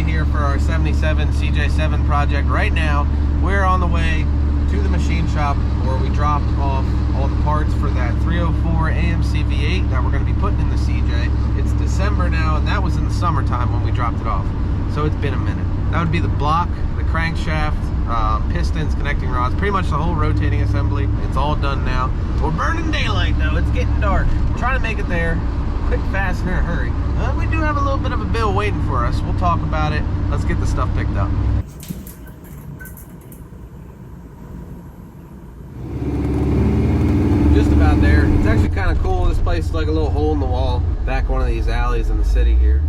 way here for our 77 CJ-7 project. Right now, we're on the way to the machine shop where we dropped off all the parts for that 304 AMC V8 that we're going to be putting in the CJ. It's December now, and that was in the summertime when we dropped it off. So it's been a minute. That would be the block, the crankshaft, pistons, connecting rods, pretty much the whole rotating assembly. It's all done now. We're burning daylight though, it's getting dark. We're trying to make it there quick, fast, and in a hurry. We do have a little bit of a bill waiting for us. We'll talk about it. Let's get the stuff picked up. Just about there. It's actually kind of cool. This place is like a little hole in the wall, back one of these alleys in the city here.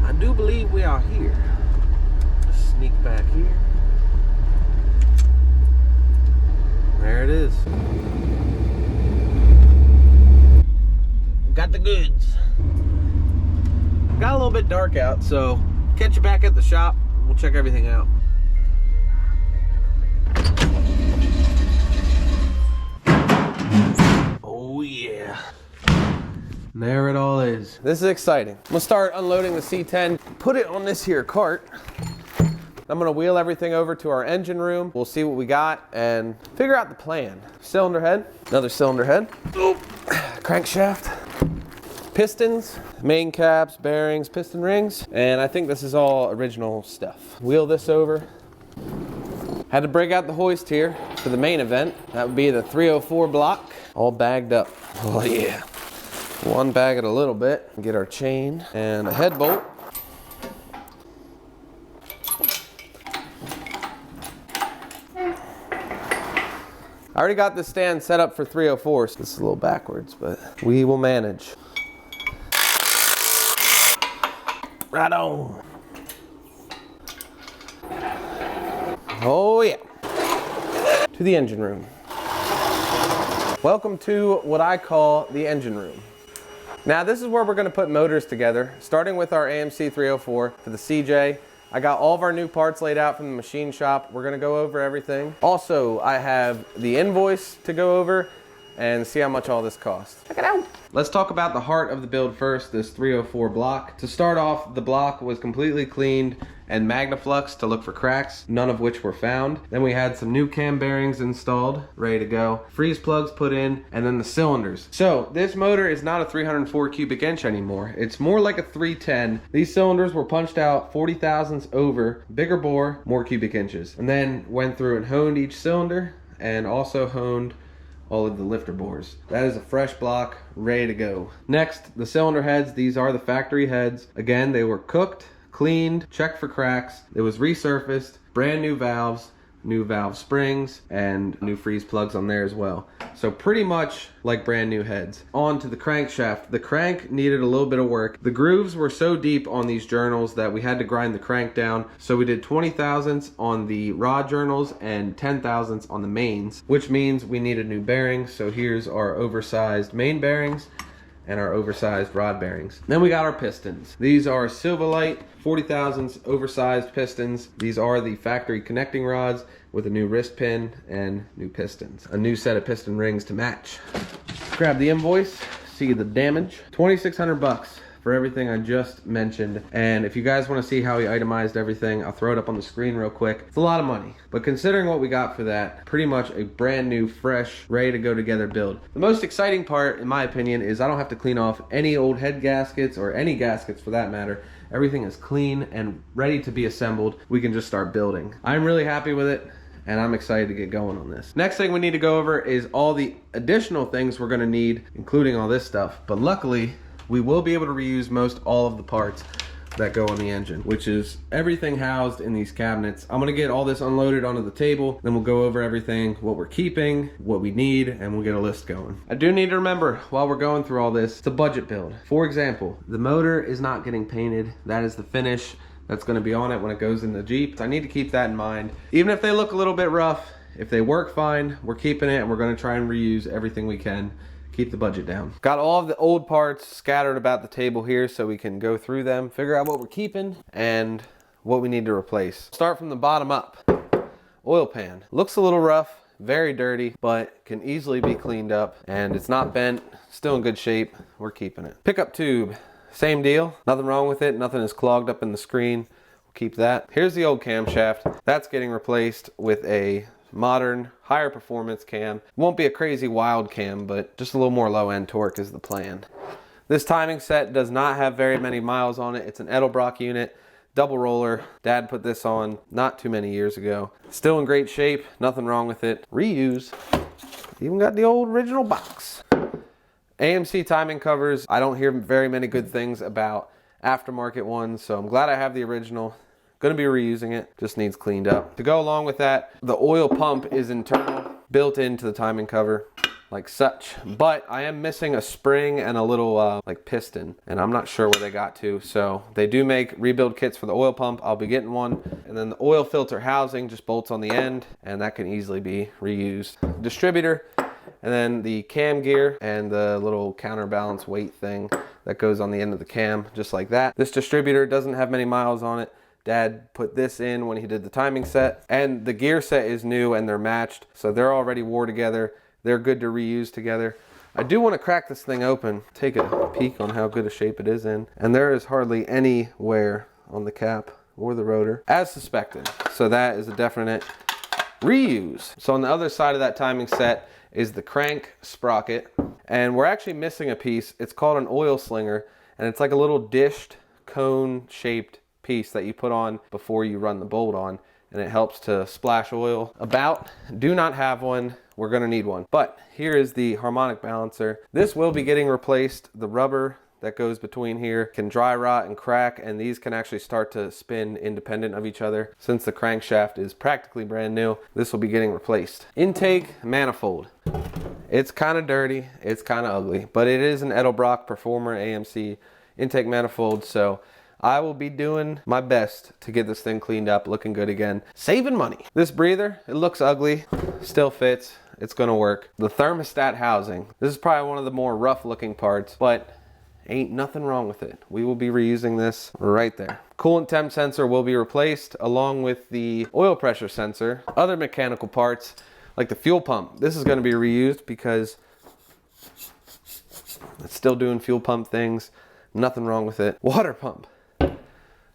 I do believe we are here. Just sneak back here. There it is. Got the goods. Got a little bit dark out, so catch you back at the shop. We'll check everything out. Oh yeah. There it all is. This is exciting. I'm gonna start unloading the C10, put it on this here cart. I'm gonna wheel everything over to our engine room. We'll see what we got and figure out the plan. Cylinder head, another cylinder head. Oop. Crankshaft, pistons, main caps, bearings, piston rings, and I think this is all original stuff. Wheel this over. Had to break out the hoist here for the main event. That would be the 304 block, all bagged up. Oh yeah. We'll unbag it a little bit, get our chain and a head bolt. I already got the stand set up for 304, so this is a little backwards, but we will manage. Right on. Oh yeah. To the engine room. Welcome to what I call the engine room. Now this is where we're gonna put motors together, starting with our AMC 304 for the CJ. I got all of our new parts laid out from the machine shop. We're gonna go over everything. Also, I have the invoice to go over and see how much all this costs. Check it out. Let's talk about the heart of the build first, this 304 block. To start off, the block was completely cleaned and magnafluxed to look for cracks, none of which were found. Then we had some new cam bearings installed, ready to go. Freeze plugs put in, and then the cylinders. So this motor is not a 304 cubic inch anymore. It's more like a 310. These cylinders were punched out 40 thousandths over, bigger bore, more cubic inches. And then went through and honed each cylinder and also honed all of the lifter bores. That is a fresh block, ready to go. Next, the cylinder heads. These are the factory heads. Again, they were cooked, cleaned, checked for cracks. It was resurfaced, brand new valves, new valve springs, and new freeze plugs on there as well. So pretty much like brand new heads. On to the crankshaft. The crank needed a little bit of work. The grooves were so deep on these journals that we had to grind the crank down. So we did 20 thousandths on the rod journals and 10 thousandths on the mains, which means we needed new bearings. So here's our oversized main bearings and our oversized rod bearings. Then we got our pistons. These are Silverlight 40 thousandths oversized pistons. These are the factory connecting rods with a new wrist pin and new pistons. A new set of piston rings to match. Grab the invoice, see the damage. 2,600 bucks for everything I just mentioned. And if you guys want to see how we itemized everything, I'll throw it up on the screen real quick. It's a lot of money, but considering what we got for that, pretty much a brand new, fresh, ready to go together build. The most exciting part, in my opinion, is I don't have to clean off any old head gaskets or any gaskets for that matter. Everything is clean and ready to be assembled. We can just start building. I'm really happy with it, and I'm excited to get going on this. Next thing we need to go over is all the additional things we're gonna need, including all this stuff. But luckily, we will be able to reuse most all of the parts that go on the engine, which is everything housed in these cabinets. I'm gonna get all this unloaded onto the table, then we'll go over everything, what we're keeping, what we need, and we'll get a list going. I do need to remember, while we're going through all this, it's a budget build. For example, the motor is not getting painted. That is the finish that's gonna be on it when it goes in the Jeep. I need to keep that in mind. Even if they look a little bit rough, if they work fine, we're keeping it, and we're gonna try and reuse everything we can. Keep the budget down. Got all of the old parts scattered about the table here so we can go through them, figure out what we're keeping and what we need to replace. Start from the bottom up. Oil pan. Looks a little rough, very dirty, but can easily be cleaned up, and it's not bent, still in good shape. We're keeping it. Pickup tube. Same deal. Nothing wrong with it. Nothing is clogged up in the screen. Keep that. Here's the old camshaft. That's getting replaced with a modern, higher performance cam. Won't be a crazy wild cam, but just a little more low end torque is the plan. This timing set does not have very many miles on it. It's an Edelbrock unit, double roller. Dad put this on not too many years ago. Still in great shape, nothing wrong with it. Reuse. Even got the old original box. AMC timing covers. I don't hear very many good things about aftermarket ones, so I'm glad I have the original. Gonna be reusing it, just needs cleaned up. To go along with that, the oil pump is internal, built into the timing cover, like such. But I am missing a spring and a little like piston, and I'm not sure where they got to. So they do make rebuild kits for the oil pump. I'll be getting one. And then the oil filter housing just bolts on the end, and that can easily be reused. Distributor, and then the cam gear and the little counterbalance weight thing that goes on the end of the cam, just like that. This distributor doesn't have many miles on it. Dad put this in when he did the timing set, and the gear set is new and they're matched, so they're already wore together. They're good to reuse together. I do want to crack this thing open, take a peek on how good a shape it is in, and there is hardly any wear on the cap or the rotor, as suspected. So that is a definite reuse. So on the other side of that timing set is the crank sprocket, and we're actually missing a piece. It's called an oil slinger, and it's like a little dished, cone-shaped piece that you put on before you run the bolt on, and it helps to splash oil about. Do not have one. We're gonna need one. But here is the harmonic balancer. This will be getting replaced. The rubber that goes between here can dry rot and crack, and these can actually start to spin independent of each other. Since the crankshaft is practically brand new, this will be getting replaced. Intake manifold. It's kind of dirty, it's kind of ugly, but it is an Edelbrock Performer AMC intake manifold, so I will be doing my best to get this thing cleaned up, looking good again, saving money. This breather, it looks ugly, still fits, it's gonna work. The thermostat housing, this is probably one of the more rough looking parts, but ain't nothing wrong with it. We will be reusing this right there. Coolant temp sensor will be replaced along with the oil pressure sensor. Other mechanical parts, like the fuel pump, this is gonna be reused because it's still doing fuel pump things. Nothing wrong with it. Water pump.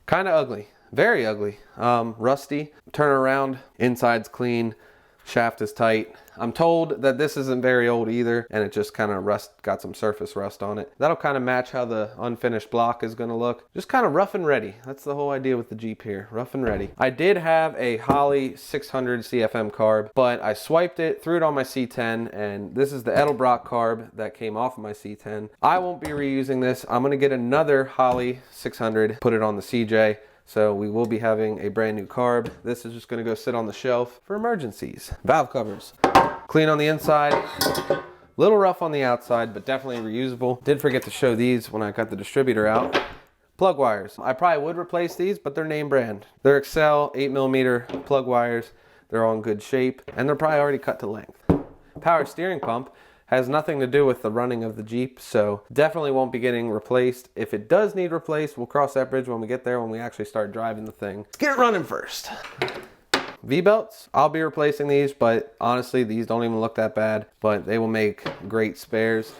Kind of ugly, very ugly, rusty, turn around, inside's clean, shaft is tight. I'm told that this isn't very old either, and it just kind of got some surface rust on it. That'll kind of match how the unfinished block is gonna look. Just kind of rough and ready. That's the whole idea with the Jeep here, rough and ready. I did have a Holley 600 CFM carb, but I swiped it, threw it on my C10, and this is the Edelbrock carb that came off of my C10. I won't be reusing this. I'm gonna get another Holley 600, put it on the CJ. So we will be having a brand new carb. This is just gonna go sit on the shelf for emergencies. Valve covers. Clean on the inside, little rough on the outside, but definitely reusable. Did forget to show these when I got the distributor out. Plug wires. I probably would replace these, but they're name brand. They're Excel 8mm plug wires. They're all in good shape, and they're probably already cut to length. Power steering pump has nothing to do with the running of the Jeep, so definitely won't be getting replaced. If it does need replaced, we'll cross that bridge when we get there, when we actually start driving the thing. Let's get it running first. V-belts, I'll be replacing these, but honestly, these don't even look that bad, but they will make great spares.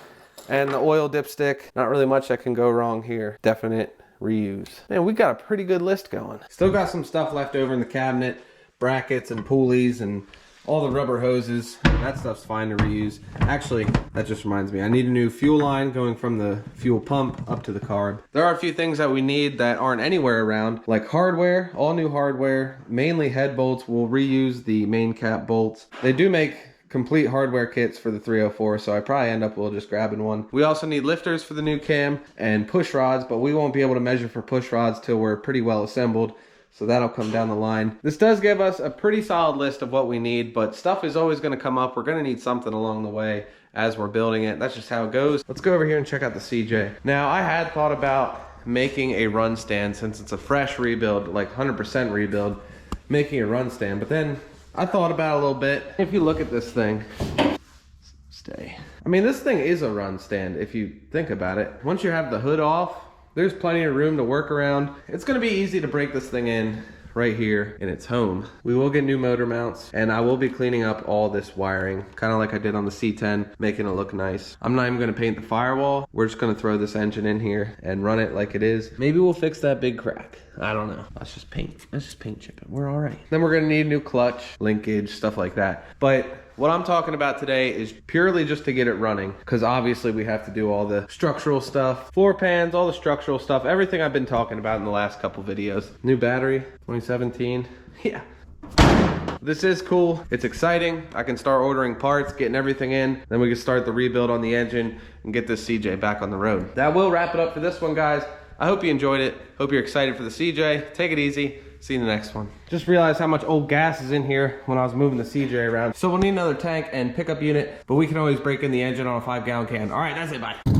And the oil dipstick, not really much that can go wrong here. Definite reuse. Man, we got a pretty good list going. Still got some stuff left over in the cabinet, brackets and pulleys and all the rubber hoses. That stuff's fine to reuse. Actually, that just reminds me, I need a new fuel line going from the fuel pump up to the carb. There are a few things that we need that aren't anywhere around, like hardware, all new hardware, mainly head bolts. We'll reuse the main cap bolts. They do make complete hardware kits for the 304, so I probably end up just grabbing one. We also need lifters for the new cam and push rods, but we won't be able to measure for push rods till we're pretty well assembled. So that'll come down the line. This does give us a pretty solid list of what we need, but stuff is always gonna come up. We're gonna need something along the way as we're building it. That's just how it goes. Let's go over here and check out the CJ. Now, I had thought about making a run stand since it's a fresh rebuild, like 100% rebuild, making a run stand, but then I thought about it a little bit. If you look at this thing, I mean, this thing is a run stand if you think about it. Once you have the hood off, there's plenty of room to work around. It's gonna be easy to break this thing in right here in its home. We will get new motor mounts, and I will be cleaning up all this wiring, kind of like I did on the C10, making it look nice. I'm not even gonna paint the firewall. We're just gonna throw this engine in here and run it like it is. Maybe we'll fix that big crack. I don't know. Let's just paint chipping. We're all right. Then we're gonna need a new clutch, linkage, stuff like that. But what I'm talking about today is purely just to get it running, because obviously we have to do all the structural stuff, floor pans, all the structural stuff, everything I've been talking about in the last couple videos. New battery, 2017. Yeah. This is cool. It's exciting. I can start ordering parts, getting everything in. Then we can start the rebuild on the engine and get this CJ back on the road. That will wrap it up for this one, guys. I hope you enjoyed it. Hope you're excited for the CJ. Take it easy. See you in the next one. Just realized how much old gas is in here when I was moving the CJ around. So we'll need another tank and pickup unit, but we can always break in the engine on a 5-gallon can. All right, that's it, bye.